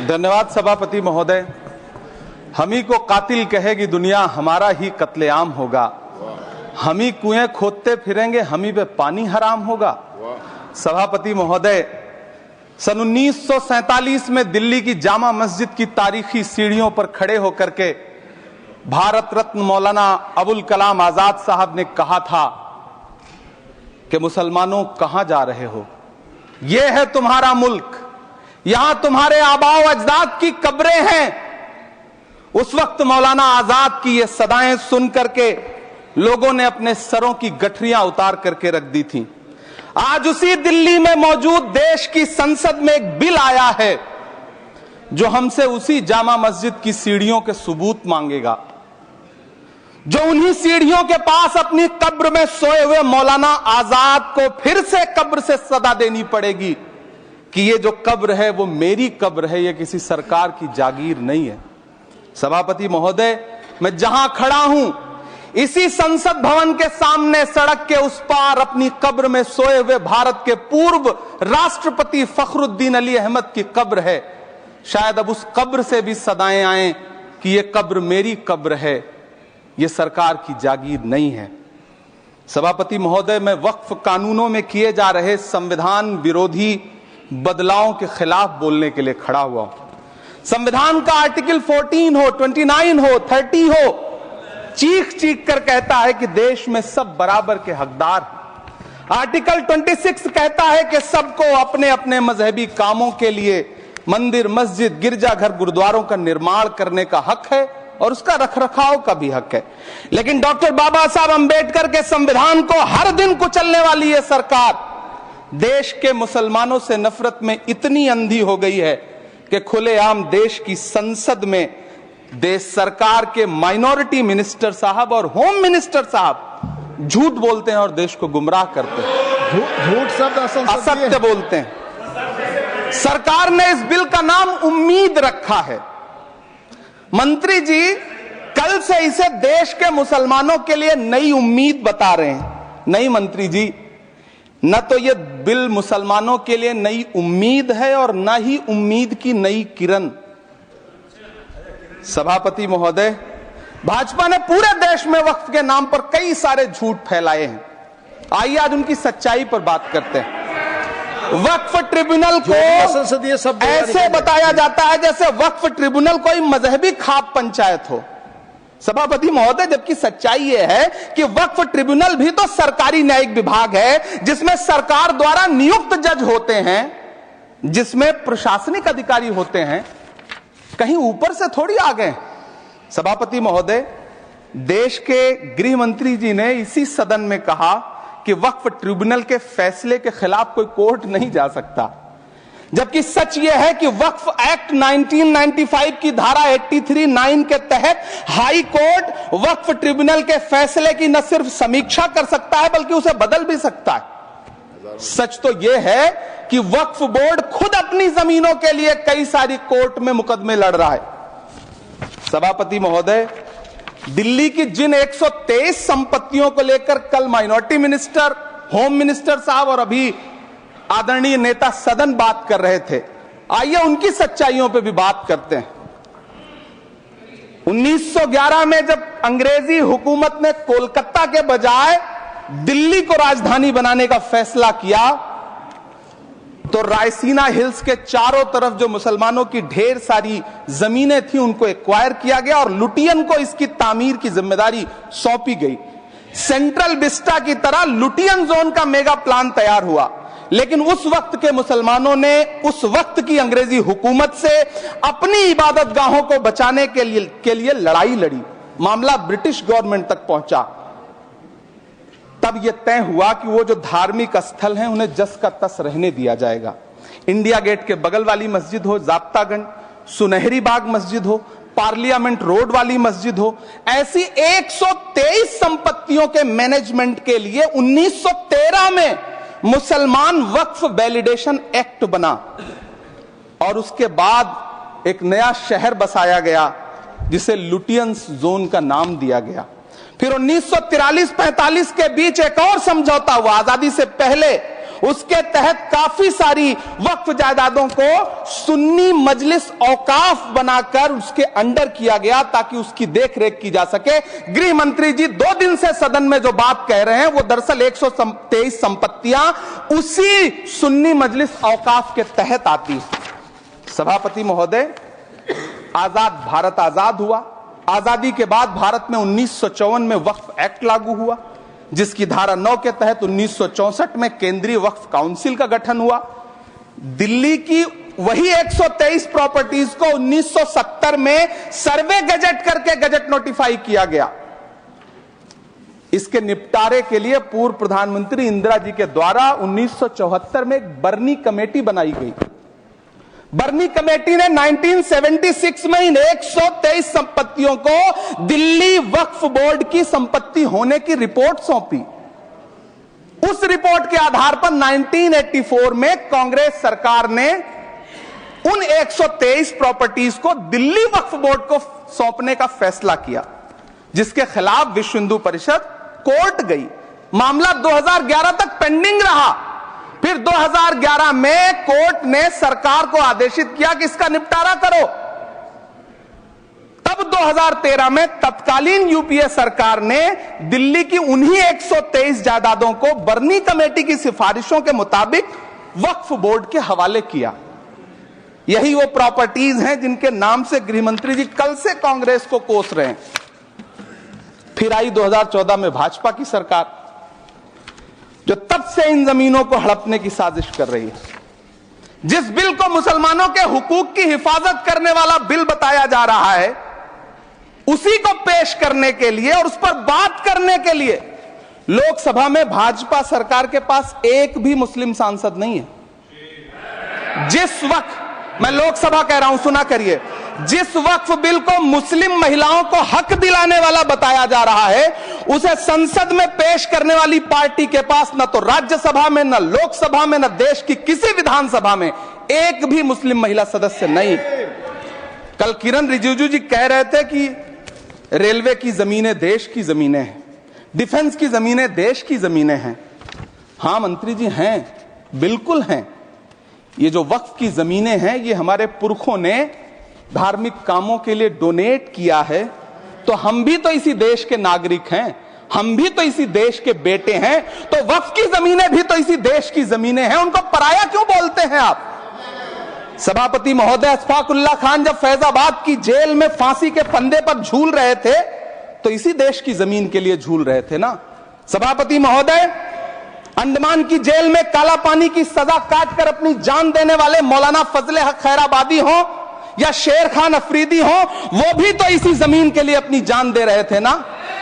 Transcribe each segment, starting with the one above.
धन्यवाद सभापति महोदय। हम ही को कातिल कहेगी दुनिया, हमारा ही कत्लेआम होगा। हम ही कुएं खोदते फिरेंगे, हम ही पे पानी हराम होगा। सभापति महोदय, सन 1947 में दिल्ली की जामा मस्जिद की तारीखी सीढ़ियों पर खड़े होकर के भारत रत्न मौलाना अबुल कलाम आजाद साहब ने कहा था कि मुसलमानों कहां जा रहे हो, यह है तुम्हारा मुल्क, यहां तुम्हारे आबाओ अजदाद की कब्रें हैं। उस वक्त मौलाना आजाद की ये सदाएं सुन करके लोगों ने अपने सरों की गठरियां उतार करके रख दी थी। आज उसी दिल्ली में मौजूद देश की संसद में एक बिल आया है जो हमसे उसी जामा मस्जिद की सीढ़ियों के सबूत मांगेगा, जो उन्हीं सीढ़ियों के पास अपनी कब्र में सोए हुए मौलाना आजाद को फिर से कब्र से सदा देनी पड़ेगी कि ये जो कब्र है वो मेरी कब्र है, ये किसी सरकार की जागीर नहीं है। सभापति महोदय, मैं जहां खड़ा हूं इसी संसद भवन के सामने सड़क के उस पार अपनी कब्र में सोए हुए भारत के पूर्व राष्ट्रपति फखरुद्दीन अली अहमद की कब्र है। शायद अब उस कब्र से भी सदाएं आए कि ये कब्र मेरी कब्र है, ये सरकार की जागीर नहीं है। सभापति महोदय, मैं वक्फ कानूनों में किए जा रहे संविधान विरोधी बदलावों के खिलाफ बोलने के लिए खड़ा हुआ हूं। संविधान का आर्टिकल 14 हो, 29 हो, 30 हो, चीख चीख कर कहता है कि देश में सब बराबर के हकदार हैं। आर्टिकल 26 कहता है कि सबको अपने अपने मजहबी कामों के लिए मंदिर, मस्जिद, गिरजाघर, गुरुद्वारों का निर्माण करने का हक है और उसका रखरखाव का भी हक है। लेकिन डॉक्टर बाबा साहब अंबेडकर के संविधान को हर दिन कुचलने वाली ये सरकार देश के मुसलमानों से नफरत में इतनी अंधी हो गई है कि खुलेआम देश की संसद में देश सरकार के माइनॉरिटी मिनिस्टर साहब और होम मिनिस्टर साहब झूठ बोलते हैं और देश को गुमराह करते हैं। झूठ शब्द असत्य बोलते हैं। सरकार ने इस बिल का नाम उम्मीद रखा है। मंत्री जी कल से इसे देश के मुसलमानों के लिए नई उम्मीद बता रहे हैं। नहीं मंत्री जी, न तो ये बिल मुसलमानों के लिए नई उम्मीद है और न ही उम्मीद की नई किरण। सभापति महोदय, भाजपा ने पूरे देश में वक्फ के नाम पर कई सारे झूठ फैलाए हैं। आइए आज उनकी सच्चाई पर बात करते हैं। वक्फ ट्रिब्यूनल को ऐसे बताया जाता है जैसे वक्फ ट्रिब्यूनल कोई मजहबी खाप पंचायत हो। सभापति महोदय, जबकि सच्चाई यह है कि वक्फ ट्रिब्यूनल भी तो सरकारी न्यायिक विभाग है जिसमें सरकार द्वारा नियुक्त जज होते हैं, जिसमें प्रशासनिक अधिकारी होते हैं, कहीं ऊपर से थोड़ी आ गए। सभापति महोदय, देश के गृह मंत्री जी ने इसी सदन में कहा कि वक्फ ट्रिब्यूनल के फैसले के खिलाफ कोई कोर्ट नहीं जा सकता, जबकि सच यह है कि वक्फ एक्ट 1995 की धारा 83(9) के तहत हाई कोर्ट वक्फ ट्रिब्यूनल के फैसले की न सिर्फ समीक्षा कर सकता है बल्कि उसे बदल भी सकता है। सच तो यह है कि वक्फ बोर्ड खुद अपनी जमीनों के लिए कई सारी कोर्ट में मुकदमे लड़ रहा है। सभापति महोदय, दिल्ली की जिन 123 संपत्तियों को लेकर कल माइनॉरिटी मिनिस्टर, होम मिनिस्टर साहब और अभी आदरणीय नेता सदन बात कर रहे थे, आइए उनकी सच्चाइयों पे भी बात करते हैं। 1911 में जब अंग्रेजी हुकूमत ने कोलकाता के बजाय दिल्ली को राजधानी बनाने का फैसला किया तो रायसीना हिल्स के चारों तरफ जो मुसलमानों की ढेर सारी जमीनें थी उनको एक्वायर किया गया और लुटियन को इसकी तामीर की जिम्मेदारी सौंपी गई। सेंट्रल विस्टा की तरह लुटियन जोन का मेगा प्लान तैयार हुआ, लेकिन उस वक्त के मुसलमानों ने उस वक्त की अंग्रेजी हुकूमत से अपनी इबादत गाहों को बचाने के लिए लड़ाई लड़ी। मामला ब्रिटिश गवर्नमेंट तक पहुंचा। तब यह तय हुआ कि वो जो धार्मिक स्थल हैं उन्हें जस का तस रहने दिया जाएगा। इंडिया गेट के बगल वाली मस्जिद हो, जाप्तागंज, सुनहरी बाग मस्जिद हो, पार्लियामेंट रोड वाली मस्जिद हो, ऐसी 123 संपत्तियों के मैनेजमेंट के लिए 1913 में मुसलमान वक्फ वैलिडेशन एक्ट बना और उसके बाद एक नया शहर बसाया गया जिसे लुटियंस जोन का नाम दिया गया। फिर 1943-45 के बीच एक और समझौता हुआ। आजादी से पहले उसके तहत काफी सारी वक्फ जायदादों को सुन्नी मजलिस औकाफ बनाकर उसके अंडर किया गया ताकि उसकी देखरेख की जा सके। गृह मंत्री जी 2 दिन से सदन में जो बात कह रहे हैं वो दरअसल 123 संपत्तियां उसी सुन्नी मजलिस औकाफ के तहत आती है। सभापति महोदय, आजाद भारत आजाद हुआ। आजादी के बाद भारत में 1954 में वक्फ एक्ट लागू हुआ, जिसकी धारा 9 के तहत 1964 में केंद्रीय वक्फ काउंसिल का गठन हुआ। दिल्ली की वही 123 प्रॉपर्टीज को 1970 में सर्वे गजट करके गजट नोटिफाई किया गया। इसके निपटारे के लिए पूर्व प्रधानमंत्री इंदिरा जी के द्वारा 1974 में एक बर्नी कमेटी बनाई गई। बर्नी कमेटी ने 1976 में इन 123 संपत्तियों को दिल्ली वक्फ बोर्ड की संपत्ति होने की रिपोर्ट सौंपी। उस रिपोर्ट के आधार पर 1984 में कांग्रेस सरकार ने उन 123 प्रॉपर्टीज को दिल्ली वक्फ बोर्ड को सौंपने का फैसला किया, जिसके खिलाफ विश्व हिंदू परिषद कोर्ट गई। मामला 2011 तक पेंडिंग रहा। फिर 2011 में कोर्ट ने सरकार को आदेशित किया कि इसका निपटारा करो। तब 2013 में तत्कालीन यूपीए सरकार ने दिल्ली की उन्हीं 123 जायदादों को बर्नी कमेटी की सिफारिशों के मुताबिक वक्फ बोर्ड के हवाले किया। यही वो प्रॉपर्टीज हैं जिनके नाम से गृहमंत्री जी कल से कांग्रेस को कोस रहे हैं। फिर आई 2014 में भाजपा की सरकार, जो तब से इन जमीनों को हड़पने की साजिश कर रही है। जिस बिल को मुसलमानों के हुकूक की हिफाजत करने वाला बिल बताया जा रहा है, उसी को पेश करने के लिए और उस पर बात करने के लिए लोकसभा में भाजपा सरकार के पास एक भी मुस्लिम सांसद नहीं है। जिस वक्त, मैं लोकसभा कह रहा हूं, सुना करिए, जिस वक्फ बिल को मुस्लिम महिलाओं को हक दिलाने वाला बताया जा रहा है, उसे संसद में पेश करने वाली पार्टी के पास न तो राज्यसभा में, न लोकसभा में, न देश की किसी विधानसभा में एक भी मुस्लिम महिला सदस्य नहीं। कल किरण रिजिजू जी कह रहे थे कि रेलवे की जमीनें देश की जमीनें हैं, डिफेंस की जमीनें देश की जमीनें हैं। हां मंत्री जी, हैं, बिल्कुल हैं। ये जो वक्फ की जमीनें हैं, ये हमारे पुरखों ने धार्मिक कामों के लिए डोनेट किया है, तो हम भी तो इसी देश के नागरिक हैं, हम भी तो इसी देश के बेटे हैं, तो वक्फ की जमीनें भी तो इसी देश की जमीनें हैं। उनको पराया क्यों बोलते हैं आप? सभापति महोदय, अशफाकुल्लाह खान जब फैजाबाद की जेल में फांसी के फंदे पर झूल रहे थे, तो इसी देश की जमीन के लिए झूल रहे थे ना। सभापति महोदय, अंडमान की जेल में काला पानी की सजा काटकर अपनी जान देने वाले मौलाना फजले हक खैराबादी हो या शेर खान अफरीदी हो, वो भी तो इसी जमीन के लिए अपनी जान दे रहे थे ना।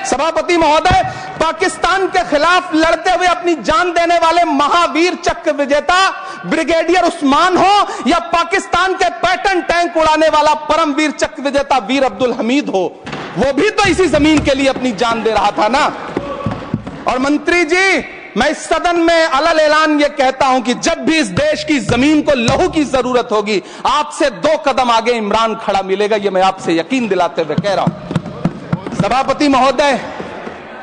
सभापति महोदय, पाकिस्तान के खिलाफ लड़ते हुए अपनी जान देने वाले महावीर चक्र विजेता ब्रिगेडियर उस्मान हो या पाकिस्तान के पैटर्न टैंक उड़ाने वाला परमवीर चक्र विजेता वीर अब्दुल हमीद हो, वो भी तो इसी जमीन के लिए अपनी जान दे रहा था ना। और मंत्री जी, मैं इस सदन में अलल ऐलान ये कहता हूं कि जब भी इस देश की जमीन को लहू की जरूरत होगी, आपसे 2 कदम आगे इमरान खड़ा मिलेगा। ये मैं आपसे यकीन दिलाते हुए कह रहा हूं। सभापति महोदय,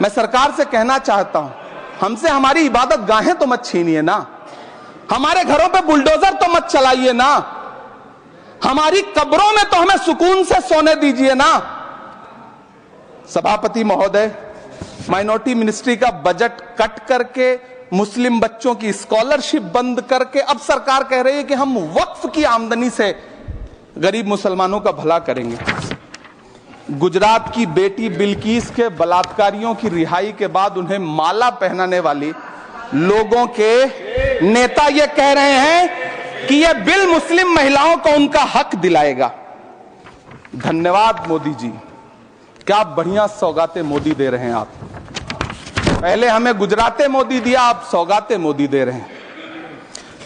मैं सरकार से कहना चाहता हूं, हमसे हमारी इबादत गाहें तो मत छीनिए ना, हमारे घरों पे बुलडोजर तो मत चलाइए ना, हमारी कब्रों में तो हमें सुकून से सोने दीजिए ना। सभापति महोदय, माइनॉरिटी मिनिस्ट्री का बजट कट करके, मुस्लिम बच्चों की स्कॉलरशिप बंद करके अब सरकार कह रही है कि हम वक्फ की आमदनी से गरीब मुसलमानों का भला करेंगे। गुजरात की बेटी बिल्किस के बलात्कारियों की रिहाई के बाद उन्हें माला पहनाने वाली लोगों के नेता ये कह रहे हैं कि यह बिल मुस्लिम महिलाओं को उनका हक दिलाएगा। धन्यवाद मोदी जी, क्या बढ़िया सौगातें मोदी दे रहे हैं आप। पहले हमें गुजराते मोदी दिया, आप सौगाते मोदी दे रहे हैं।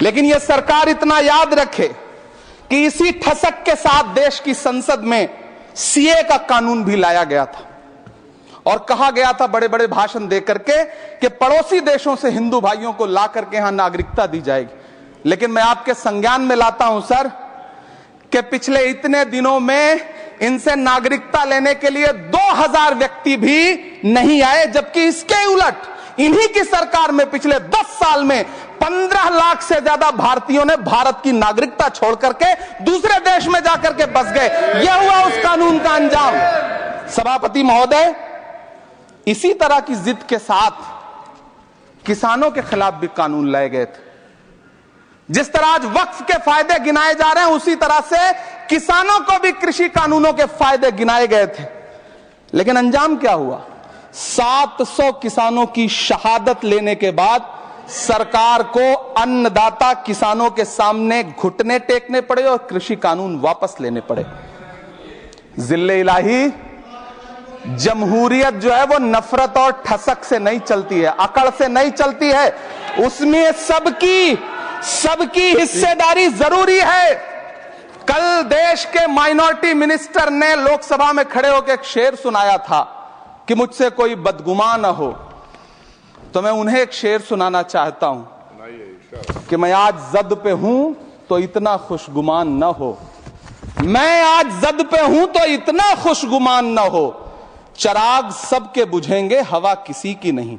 लेकिन यह सरकार इतना याद रखे कि इसी ठसक के साथ देश की संसद में सीए का कानून भी लाया गया था और कहा गया था बड़े बड़े भाषण देकर के कि पड़ोसी देशों से हिंदू भाइयों को ला करके यहां नागरिकता दी जाएगी। लेकिन मैं आपके संज्ञान में लाता हूं सर कि पिछले इतने दिनों में इनसे नागरिकता लेने के लिए 2000 व्यक्ति भी नहीं आए, जबकि इसके उलट इन्हीं की सरकार में पिछले 10 साल में 15 लाख से ज्यादा भारतीयों ने भारत की नागरिकता छोड़ करके दूसरे देश में जाकर के बस गए। यह हुआ उस कानून का अंजाम। सभापति महोदय, इसी तरह की जिद के साथ किसानों के खिलाफ भी कानून लाए गए थे। जिस तरह आज वक्फ के फायदे गिनाए जा रहे हैं, उसी तरह से किसानों को भी कृषि कानूनों के फायदे गिनाए गए थे। लेकिन अंजाम क्या हुआ? 700 किसानों की शहादत लेने के बाद सरकार को अन्नदाता किसानों के सामने घुटने टेकने पड़े और कृषि कानून वापस लेने पड़े। जिल्ले इलाही, जमहूरियत जो है वो नफरत और ठसक से नहीं चलती है, अकड़ से नहीं चलती है। उसमें सबकी हिस्सेदारी जरूरी है। कल देश के माइनॉरिटी मिनिस्टर ने लोकसभा में खड़े होकर एक शेर सुनाया था कि मुझसे कोई बदगुमान न हो, तो मैं उन्हें एक शेर सुनाना चाहता हूं कि मैं आज जद पे हूं तो इतना खुशगुमान न हो, मैं आज जद पे हूं तो इतना खुशगुमान न हो, चराग सबके बुझेंगे हवा किसी की नहीं।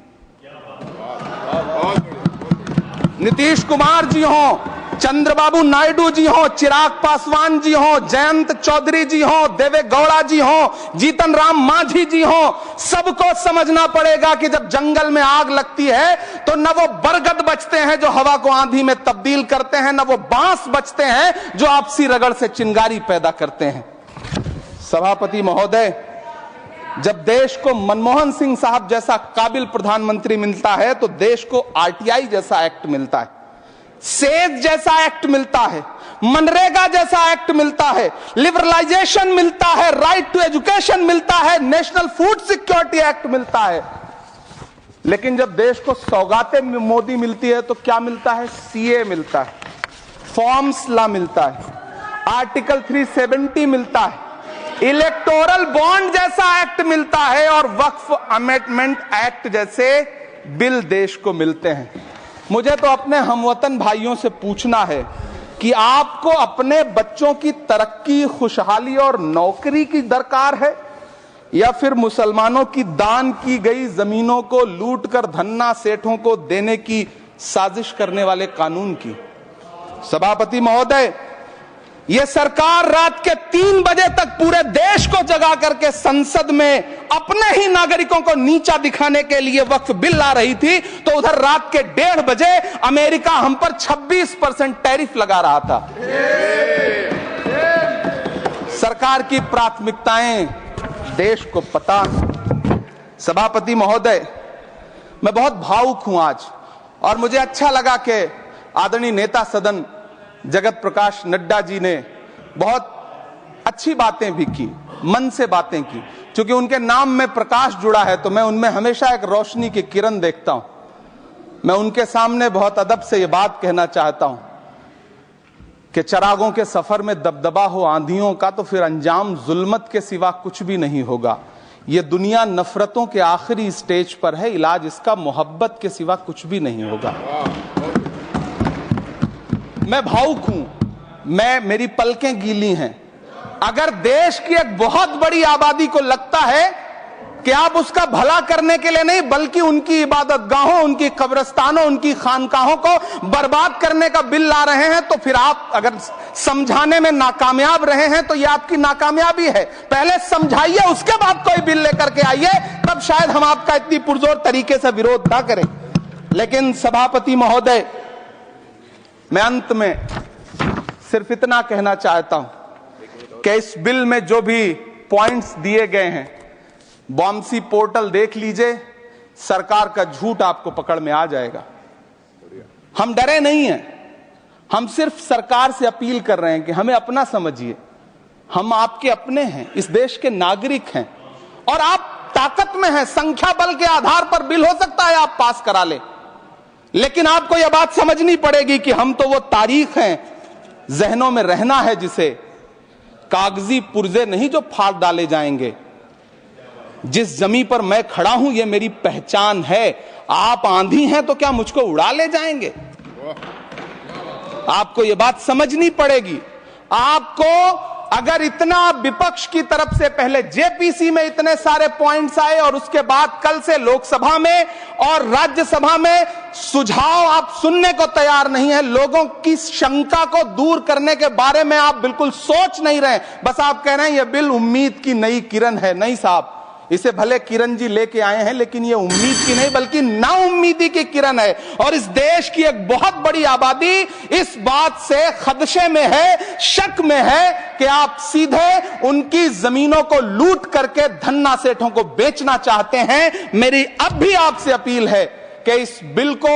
नीतीश कुमार जी हो, चंद्रबाबू नायडू जी हो, चिराग पासवान जी हो, जयंत चौधरी जी हो, देवे गौड़ा जी हो, जीतन राम मांझी जी हो, सबको समझना पड़ेगा कि जब जंगल में आग लगती है तो न वो बरगद बचते हैं जो हवा को आंधी में तब्दील करते हैं, न वो बांस बचते हैं जो आपसी रगड़ से चिंगारी पैदा करते हैं। सभापति महोदय, जब देश को मनमोहन सिंह साहब जैसा काबिल प्रधानमंत्री मिलता है तो देश को आरटीआई जैसा एक्ट मिलता है, सेज जैसा एक्ट मिलता है, मनरेगा जैसा एक्ट मिलता है, लिबरलाइजेशन मिलता है, राइट टू एजुकेशन मिलता है, नेशनल फूड सिक्योरिटी एक्ट मिलता है। लेकिन जब देश को सौगातें मोदी मिलती है तो क्या मिलता है? सीए मिलता है, फॉर्म्स लॉ मिलता है, आर्टिकल 370 मिलता है, इलेक्टोरल बॉन्ड जैसा एक्ट मिलता है और वक्फ अमेंडमेंट एक्ट जैसे बिल देश को मिलते हैं। मुझे तो अपने हमवतन भाइयों से पूछना है कि आपको अपने बच्चों की तरक्की, खुशहाली और नौकरी की दरकार है या फिर मुसलमानों की दान की गई जमीनों को लूट कर धन्ना सेठों को देने की साजिश करने वाले कानून की? सभापति महोदय, यह सरकार रात के 3 बजे तक पूरे देश को जगा करके संसद में अपने ही नागरिकों को नीचा दिखाने के लिए वक्फ बिल ला रही थी, तो उधर रात के 1:30 बजे अमेरिका हम पर 26% टैरिफ लगा रहा था। सरकार की प्राथमिकताएं देश को पता। सभापति महोदय, मैं बहुत भावुक हूं आज, और मुझे अच्छा लगा कि आदरणीय नेता सदन जगत प्रकाश नड्डा जी ने बहुत अच्छी बातें भी की, मन से बातें की। क्योंकि उनके नाम में प्रकाश जुड़ा है तो मैं उनमें हमेशा एक रोशनी की किरण देखता हूं। मैं उनके सामने बहुत अदब से यह बात कहना चाहता हूं कि चरागों के सफर में दबदबा हो आंधियों का तो फिर अंजाम जुल्मत के सिवा कुछ भी नहीं होगा। यह दुनिया नफरतों के आखिरी स्टेज पर है, इलाज इसका मोहब्बत के सिवा कुछ भी नहीं होगा। मैं भावुक हूं, मेरी पलकें गीली हैं। अगर देश की एक बहुत बड़ी आबादी को लगता है कि आप उसका भला करने के लिए नहीं बल्कि उनकी इबादतगाहों, उनकी कब्रिस्तानों, उनकी खानकाहों को बर्बाद करने का बिल ला रहे हैं, तो फिर आप अगर समझाने में नाकामयाब रहे हैं तो यह आपकी नाकामयाबी है। पहले समझाइए, उसके बाद कोई बिल लेकर के आइए, तब शायद हम आपका इतनी पुरजोर तरीके से विरोध ना करें। लेकिन सभापति महोदय, मैं अंत में सिर्फ इतना कहना चाहता हूं कि इस बिल में जो भी पॉइंट्स दिए गए हैं, बॉम्सी पोर्टल देख लीजिए, सरकार का झूठ आपको पकड़ में आ जाएगा। हम डरे नहीं हैं, हम सिर्फ सरकार से अपील कर रहे हैं कि हमें अपना समझिए। हम आपके अपने हैं, इस देश के नागरिक हैं और आप ताकत में हैं। संख्या बल के आधार पर बिल हो सकता है आप पास करा ले, लेकिन आपको यह बात समझनी पड़ेगी कि हम तो वो तारीख हैं, जहनों में रहना है जिसे कागजी पुर्जे नहीं जो फाड़ डाले जाएंगे। जिस जमीन पर मैं खड़ा हूं यह मेरी पहचान है। आप आंधी हैं तो क्या मुझको उड़ा ले जाएंगे? आपको यह बात समझनी पड़ेगी। आपको अगर इतना विपक्ष की तरफ से पहले जेपीसी में इतने सारे पॉइंट्स आए और उसके बाद कल से लोकसभा में और राज्यसभा में सुझाव आप सुनने को तैयार नहीं है, लोगों की शंका को दूर करने के बारे में आप बिल्कुल सोच नहीं रहे, बस आप कह रहे हैं यह बिल उम्मीद की नई किरण है। नहीं साहब, इसे भले किरण जी लेके आए हैं, लेकिन ये उम्मीद की नहीं बल्कि नाउम्मीदी की किरण है। और इस देश की एक बहुत बड़ी आबादी इस बात से खदशे में है, शक में है कि आप सीधे उनकी जमीनों को लूट करके धन्ना सेठों को बेचना चाहते हैं। मेरी अब भी आपसे अपील है कि इस बिल को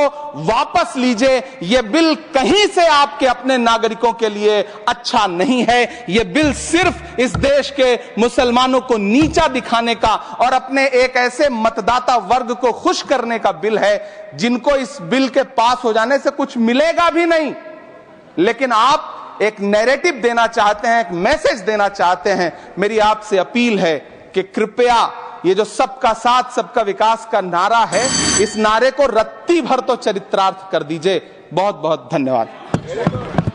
वापस लीजिए। यह बिल कहीं से आपके अपने नागरिकों के लिए अच्छा नहीं है। यह बिल सिर्फ इस देश के मुसलमानों को नीचा दिखाने का और अपने एक ऐसे मतदाता वर्ग को खुश करने का बिल है जिनको इस बिल के पास हो जाने से कुछ मिलेगा भी नहीं, लेकिन आप एक नैरेटिव देना चाहते हैं, एक मैसेज देना चाहते हैं। मेरी आपसे अपील है कि कृपया ये जो सबका साथ सबका विकास का नारा है, इस नारे को रत्ती भर तो चरित्रार्थ कर दीजिए। बहुत बहुत धन्यवाद।